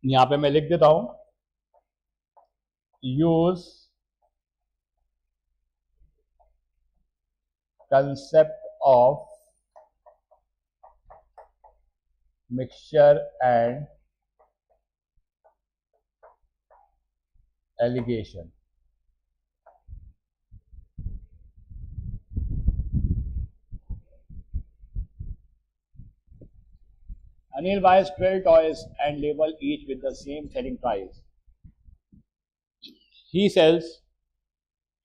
यहां पे मैं लिख देता हूं, use concept of mixture and allegation. Anil buys 12 toys and label each with the same selling price. He sells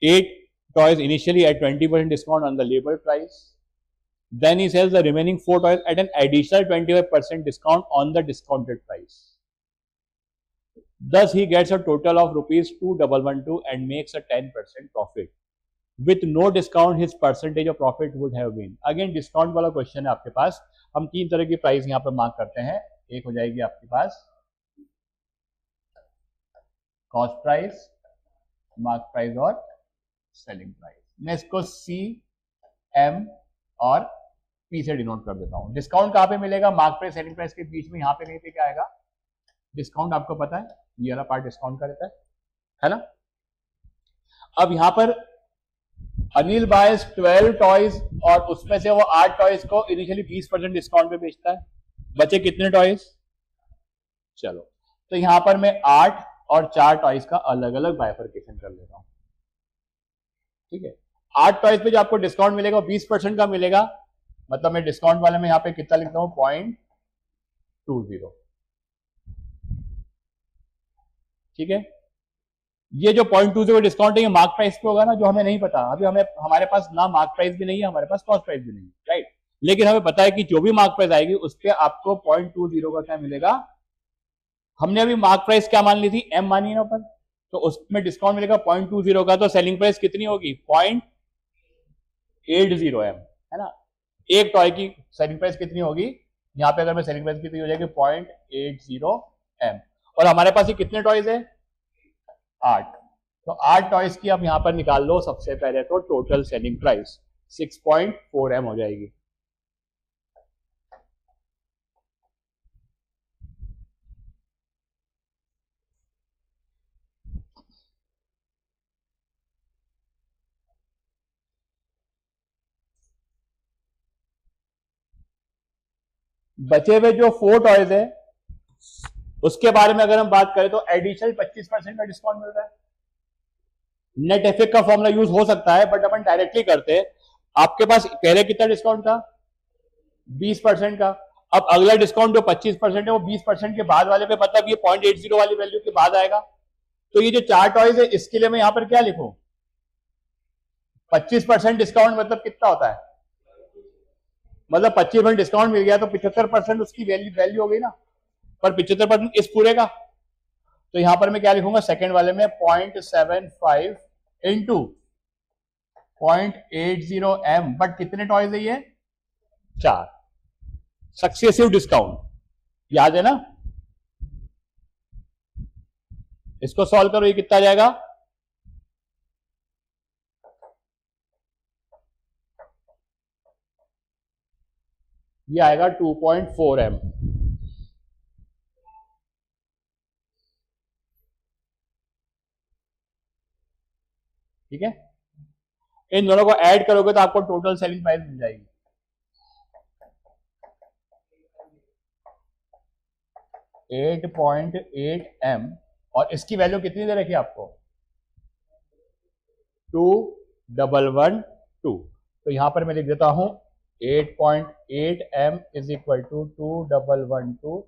8 toys initially at 20% discount on the label price. Then he sells the remaining 4 toys at an additional 25% discount on the discounted price. Thus, he gets a total of rupees 2,112 and makes a 10% profit. With no discount, his percentage of profit would have been. Again, discount वाला क्वेश्चन है आपके पास। हम 3 तरह की प्राइस यहाँ पर मार्क करते हैं। एक हो जाएगी आपके पास कॉस्ट प्राइस, मार्क प्राइस और सेलिंग प्राइस। मैं इसको CM और P से डिनोट कर देता हूं। डिस्काउंट कहां पे मिलेगा, मार्क प्राइस सेलिंग प्राइस के बीच में, यहां पे कहीं पे क्या आएगा डिस्काउंट, आपको पता है ये वाला पार्ट डिस्काउंट का रहता है ना। अब यहां पर अनिल बाइज 12 टॉयज और उसमें से वो 8 टॉयज को इनिशियली 20% डिस्काउंट पे बेचता है। बचे कितने टॉयज, चलो तो यहां पर मैं 8 और 4 टॉयज का अलग अलग बाइफरकेशन कर लेता हूं। ठीक है, 8 टॉयज पे जो आपको डिस्काउंट मिलेगा 20% का मिलेगा, मतलब मैं डिस्काउंट वाले में यहां पे कितना लिखता हूं 0.20। ठीक है, ये जो 0.20 डिस्काउंट है ये मार्क प्राइस पे होगा ना, जो हमें नहीं पता अभी। हमें हमारे पास ना मार्क प्राइस भी नहीं है, हमारे पास कॉस्ट प्राइस भी नहीं है, राइट। लेकिन हमें पता है कि जो भी मार्क प्राइस आएगी उस पर आपको 0.20 का क्या मिलेगा। हमने अभी मार्क प्राइस क्या मान ली थी, M मानी ना ऊपर, तो उसमें डिस्काउंट मिलेगा 0.20 का। तो सेलिंग प्राइस कितनी होगी 0.80 M, है ना। एक टॉय की सेलिंग प्राइस कितनी होगी, यहां पे अगर मैं सेलिंग प्राइस कितनी हो जाएगी 0.80 M। और हमारे पास ये कितने टॉयज है 8, तो 8 टॉयज की आप यहां पर निकाल लो। सबसे पहले तो टोटल सेलिंग प्राइस 6.4 M हो जाएगी। बचे हुए जो 4 टॉयज है उसके बारे में अगर हम बात करें तो एडिशनल 25% का डिस्काउंट मिल रहा है। नेट इफेक्ट का फॉर्मूला यूज हो सकता है, बट अपन डायरेक्टली करते हैं। आपके पास पहले कितना डिस्काउंट था 20% का। अब अगला डिस्काउंट जो 25% है वो 20% के बाद वाले पे, मतलब ये 0.80 वाली वैल्यू के बाद आएगा। तो ये जो 4 टॉयज है इसके लिए मैं यहां पर क्या लिखूं 25% डिस्काउंट, मतलब कितना होता है, मतलब 25% डिस्काउंट मिल गया तो 75% उसकी वैल्यू हो गई ना, पर 75% इस पूरे का। तो यहां पर मैं क्या लिखूंगा सेकंड वाले में 0.75 इंटू 0.80 M, बट कितने टॉयज है ये 4। सक्सेसिव डिस्काउंट याद है ना, इसको सॉल्व करो, ये कितना आ जाएगा ये आएगा 2.4 M। ठीक है, इन दोनों को ऐड करोगे तो आपको टोटल सेलिंग प्राइस मिल जाएगी। 8.8 M और इसकी वैल्यू कितनी दे रखी है आपको? 2112। तो यहां पर मैं लिख देता हूं 8.8 M इज इक्वल टू 2112।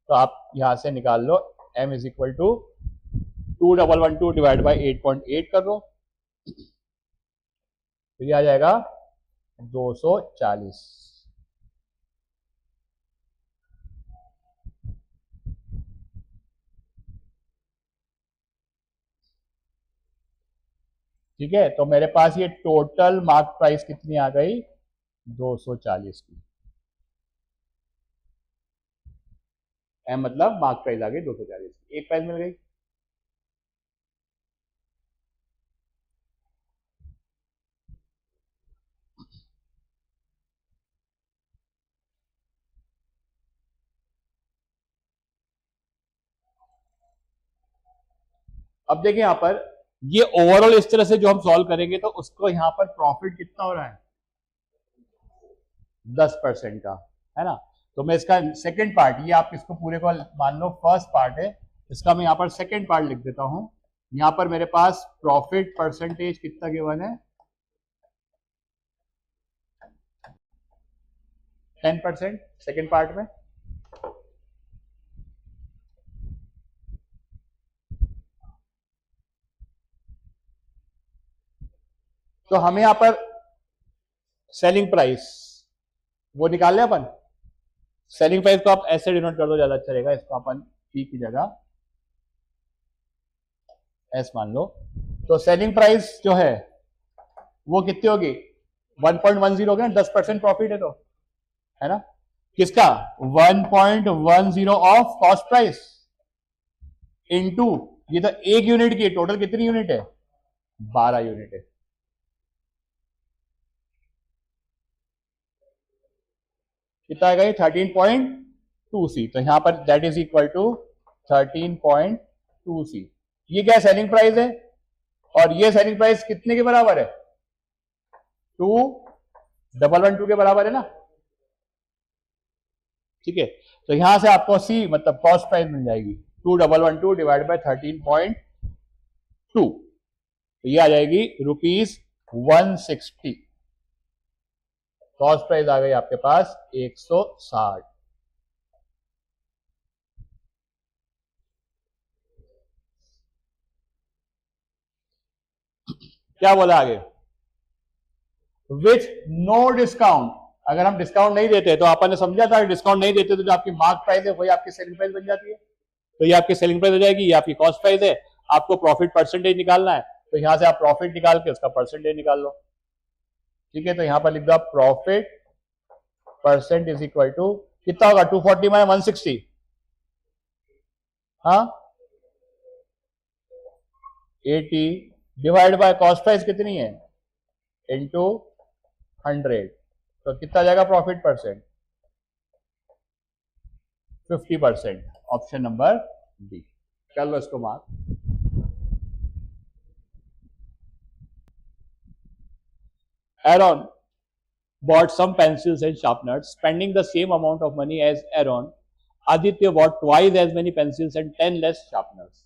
तो आप यहां से निकाल लो M is equal to 2112 divide by 8.8 कर लो, तो ये आ जाएगा 240। ठीक है, तो मेरे पास ये टोटल मार्क प्राइस कितनी आ गई? 240 की। एम मतलब मार्क प्राइस आ गई 240 की, एक प्राइस मिल गई। अब देखिए यहां पर ये ओवरऑल इस तरह से जो हम सॉल्व करेंगे तो उसको यहां पर प्रॉफिट कितना हो रहा है? 10% का, है ना। तो मैं इसका सेकंड पार्ट, ये आप इसको पूरे को मान लो फर्स्ट पार्ट है, इसका मैं यहां पर सेकंड पार्ट लिख देता हूं। यहां पर मेरे पास प्रॉफिट परसेंटेज कितना गिवन है? 10% सेकंड पार्ट में। तो हमें यहां पर सेलिंग प्राइस वो निकाल ले अपन। सेलिंग प्राइस को आप ऐसे डिनोट कर दो, ज्यादा अच्छा रहेगा। इसको अपन पी की जगह एस मान लो। तो सेलिंग प्राइस जो है वो कितनी होगी? 1.10 हो गया, 10% प्रॉफिट है तो, है ना। किसका? 1.10 ऑफ कॉस्ट प्राइस इनटू ये तो एक यूनिट की, टोटल कितनी यूनिट है? 12 यूनिट है। कितना आएगा ये? 13.2C। तो यहां पर that is equal to 13.2C। ये क्या सेलिंग प्राइस है और ये सेलिंग प्राइस कितने के बराबर है? 2112 के बराबर है ना। ठीक है, तो यहां से आपको C मतलब कॉस्ट प्राइस मिल जाएगी 2112 डिवाइड बाय 13.2, तो ये आ जाएगी ₹160। कॉस्ट प्राइस आ गई आपके पास 160। क्या बोला आगे? With no discount. अगर हम डिस्काउंट नहीं देते तो अपन ने समझा था डिस्काउंट नहीं देते तो जो आपकी मार्क प्राइस है वही आपकी सेलिंग प्राइस बन जाती है। तो ये आपकी सेलिंग प्राइस हो जाएगी, ये आपकी कॉस्ट प्राइस है। आपको प्रॉफिट परसेंटेज निकालना है, तो यहां से आप प्रॉफिट निकाल के उसका परसेंटेज निकाल लो। ठीक है, तो यहां पर लिख दो आप profit percent is equal to कितना होगा? 240 माइनस 160, हाँ 80 डिवाइड बाय कॉस्ट प्राइस कितनी है? इंटू 100। तो कितना जाएगा profit percent? 50%। Option number D. कर लो इसको mark. Aaron bought some pencils and sharpeners, spending the same amount of money as Aaron. Aditya bought twice as many pencils and 10 less sharpeners.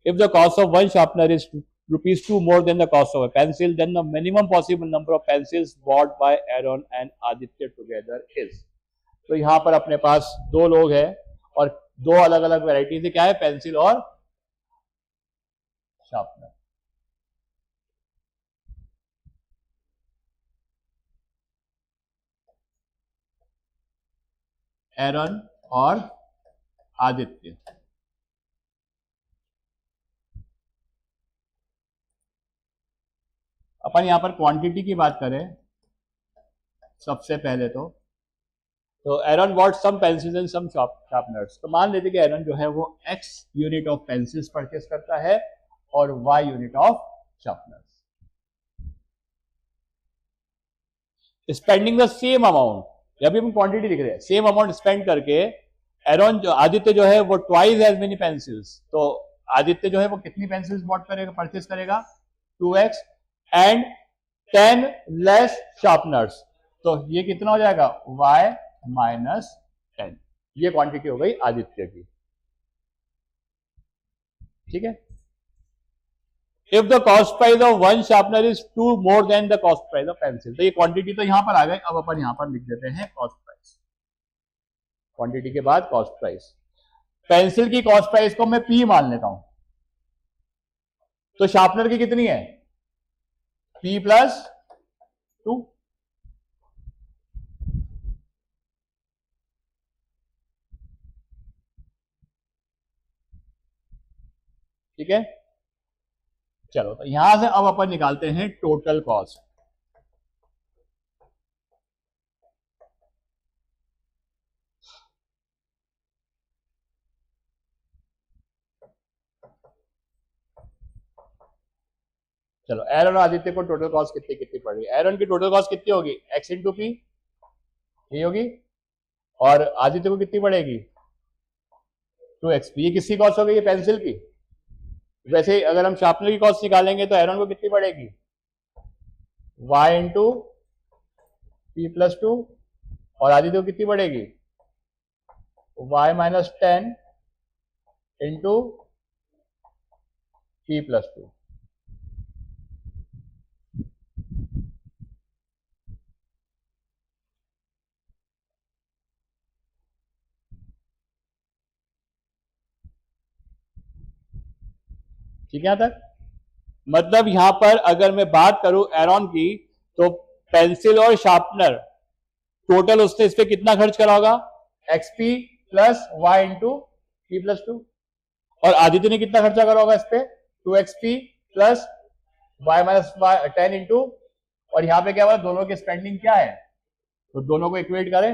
If the cost of one sharpener is ₹2 more than the cost of a pencil, then the minimum possible number of pencils bought by Aaron and Aditya together is. तो यहां पर अपने पास दो लोग हैं और दो अलग अलग वैरायटी से क्या है? पेंसिल और शार्पनर। एरन और आदित्य। अपन यहां पर क्वांटिटी की बात करें सबसे पहले तो Aaron bought some pencils and some sharpeners. तो मान लेते कि एरन जो है वो x unit of pencils purchase करता है और y unit of sharpeners. Spending the same amount, अभी हम क्वांटिटी लिख रहे हैं, सेम अमाउंट स्पेंड करके एरन जो आदित्य जो है वो ट्वाइस एज मेनी पेंसिल्स। तो आदित्य जो है वो कितनी पेंसिल्स बॉट करेगा, परचेस करेगा? 2x। एंड 10 लेस शार्पनर्स, तो ये कितना हो जाएगा y माइनस 10। ये क्वांटिटी हो गई आदित्य की, ठीक है। If the cost price of one sharpener is 2 more than the cost price of pencil, तो ये क्वांटिटी तो यहां पर आ गई। अब अपन यहां पर लिख देते हैं कॉस्ट प्राइस, क्वांटिटी के बाद कॉस्ट प्राइस। पेंसिल की कॉस्ट प्राइस को मैं P मान लेता हूं, तो शार्पनर की कितनी है P प्लस 2, ठीक है। चलो तो यहां से अब अपन निकालते हैं टोटल कॉस्ट। चलो एरन और आदित्य को टोटल कॉस्ट कितनी कितनी पड़ रही है। एरन की टोटल कॉस्ट कितनी होगी x इंटू पी, ये होगी, और आदित्य को कितनी पड़ेगी 2x पी। ये किसकी कॉस्ट हो गई, ये पेंसिल की। वैसे अगर हम शार्पनर की कॉस्ट निकालेंगे तो एरन को कितनी पड़ेगी y इंटू पी प्लस 2, और आदित्य को कितनी पड़ेगी y minus 10 into p plus 2। ठीक है यहां तक। मतलब यहां पर अगर मैं बात करूं एरॉन की, तो पेंसिल और शार्पनर टोटल उसने इस पे कितना खर्च करा होगा x p plus y into p plus 2, और आदित्य ने कितना खर्चा करा होगा इस पे 2xp plus y minus 10 into, और यहां पे क्या हुआ दोनों की स्पेंडिंग क्या है, तो दोनों को इक्वेट करें,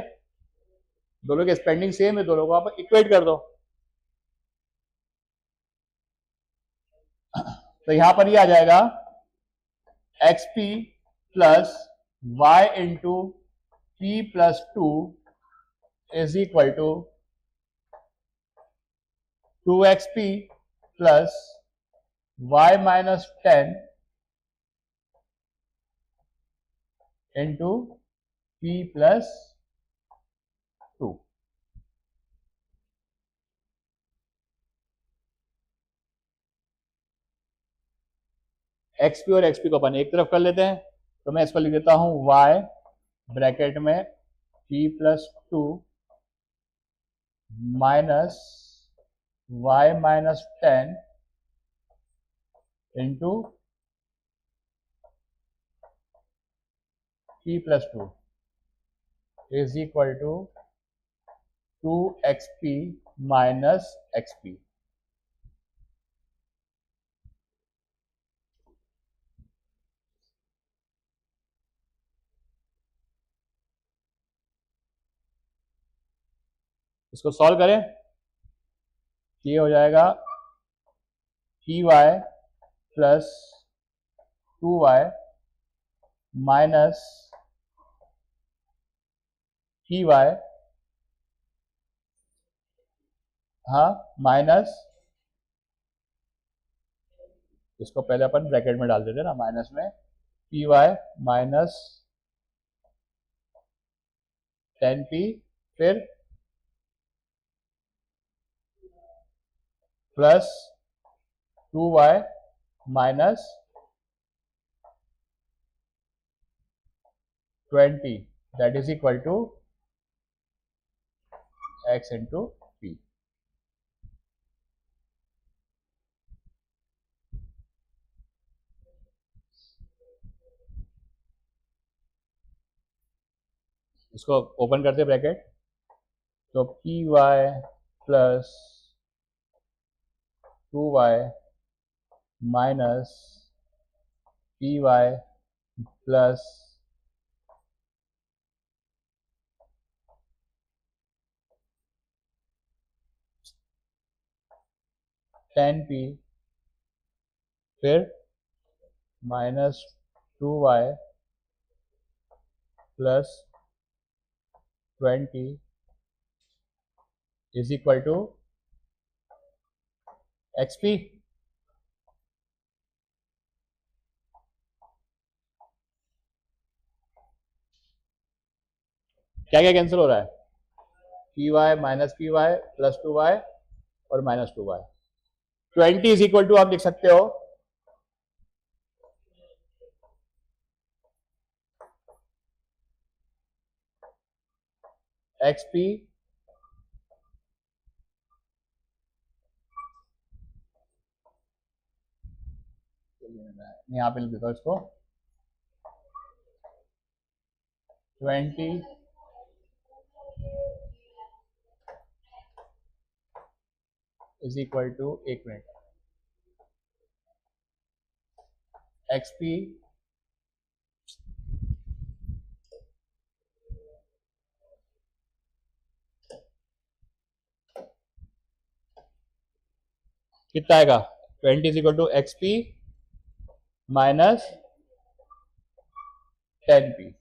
दोनों की स्पेंडिंग सेम है, दोनों को आप इक्वेट कर दो। तो यहां पर ये आ जाएगा xp plus y into p plus 2 is equal to 2xp plus y minus 10 into p plus 2। X p और एक्सपी को अपन एक तरफ कर लेते हैं, तो मैं इसको लिख देता हूं y ब्रैकेट में p plus 2 minus y minus 10 into p plus 2 is equal to 2xp minus xp। इसको सॉल्व करें, ये हो जाएगा p y plus 2y minus p y, हाँ माइनस, इसको पहले अपन ब्रैकेट में डाल देते ना, माइनस में पी वाई माइनस 10p, फिर plus 2y minus 20 that is equal to x into p. इसको ओपन करते ब्रैकेट, तो p y plus 2y minus p y plus 10p, फिर minus 2y plus 20 is equal to xp। क्या क्या कैंसिल हो रहा है, p y minus p y plus 2y और minus 2y। 20 is equal to आप लिख सकते हो एक्स पी यहां पे लिख देता हूं इसको 20 इज इक्वल टू, एक मिनट, एक्स पी कितना आएगा, 20 is equal to x p minus 10p।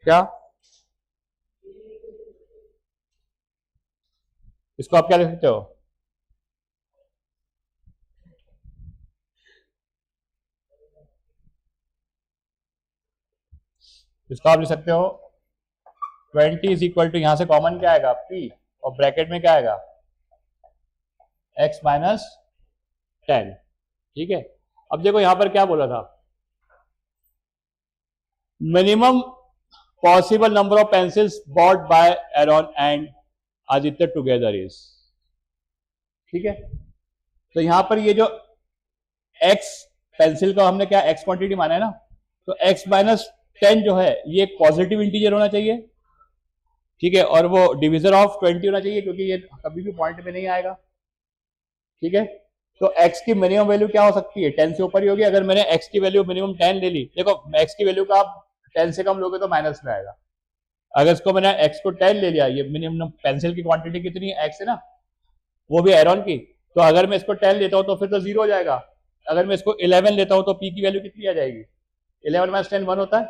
क्या इसको आप क्या लिख सकते हो, इसको आप लिख सकते हो 20 इज इक्वल टू, यहां से कॉमन क्या आएगा p और ब्रैकेट में क्या आएगा x माइनस 10। ठीक है, अब देखो यहां पर क्या बोला था, minimum possible number of pencils bought bye Aaron and Aditya together is, ठीक है। तो यहां पर ये जो x पेंसिल का हमने क्या x क्वांटिटी माना है ना, तो x माइनस 10 जो है ये एक पॉजिटिव इंटीजर होना चाहिए, ठीक है, और वो डिविजर ऑफ 20 होना चाहिए क्योंकि ये कभी भी पॉइंट में नहीं आएगा, ठीक है। तो x की मिनिमम वैल्यू क्या हो सकती है, 10 से ऊपर ही होगी। अगर मैंने x की वैल्यू मिनिमम 10 ले ली, देखो x की वैल्यू का आप 10 से कम लोगे तो माइनस में आएगा। अगर इसको मैंने x को 10 ले लिया, ये मिनिमम पेंसिल की क्वांटिटी कितनी है x है ना, वो भी एरॉन की, तो अगर मैं इसको 10 लेता हूं तो फिर तो 0 हो जाएगा। अगर मैं इसको 11 लेता हूं तो p की वैल्यू कितनी आ जाएगी, 11 माइनस 10 1 होता है,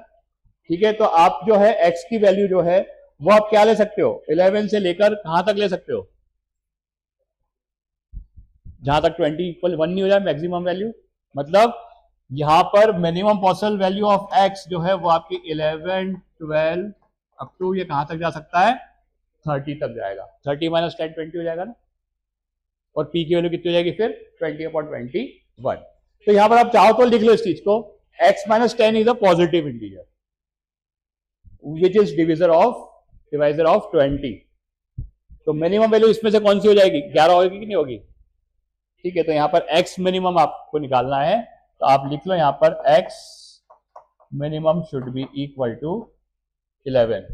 ठीक है। तो आप जो है x की वैल्यू जो है वो आप क्या ले सकते हो, 11 से लेकर कहां तक ले सकते हो, जहां तक 20 इक्वल 1 नहीं हो जाए मैक्सिमम वैल्यू। मतलब यहां पर minimum possible value of x जो है वो आपकी 11 12 अप टू ये कहां तक जा सकता है, 30 तक जाएगा। 30 माइनस 10 20 हो जाएगा ना, और p की वैल्यू कितनी हो जाएगी फिर 20/21। तो यहां पर आप चाहो तो लिख लो इस चीज को, x minus 10 is a positive integer which is divisor of 20। तो मिनिमम वैल्यू इसमें से कौन सी हो जाएगी, 11 होगी कि नहीं होगी, ठीक है। तो यहां पर x मिनिमम आपको निकालना है, तो आप लिख लो यहां पर x minimum should be equal to 11।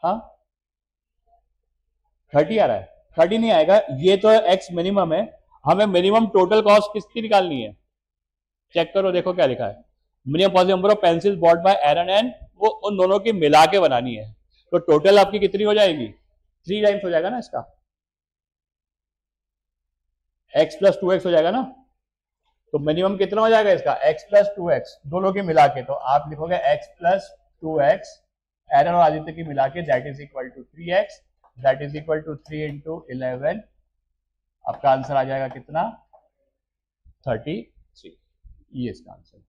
हाँ 30 आ रहा है, 30 नहीं आएगा, ये तो x मिनिमम है, हमें मिनिमम टोटल कॉस्ट किसकी निकालनी है, चेक करो देखो क्या लिखा है, minimum possible number of pencils bought by Aaron and, वो उन दोनों की मिला के बनानी है। तो टोटल आपकी कितनी हो जाएगी, 3 टाइम्स हो जाएगा ना इसका, x प्लस 2x हो जाएगा ना। तो मिनिमम कितना हो जाएगा इसका, x प्लस 2x दोनों के मिला के, तो आप लिखोगे x प्लस 2x एरन और आदित्य की मिला के, that is equal to 3x, that is equal to 3 into 11, आपका आंसर आ जाएगा कितना 33, ये इसका आंसर।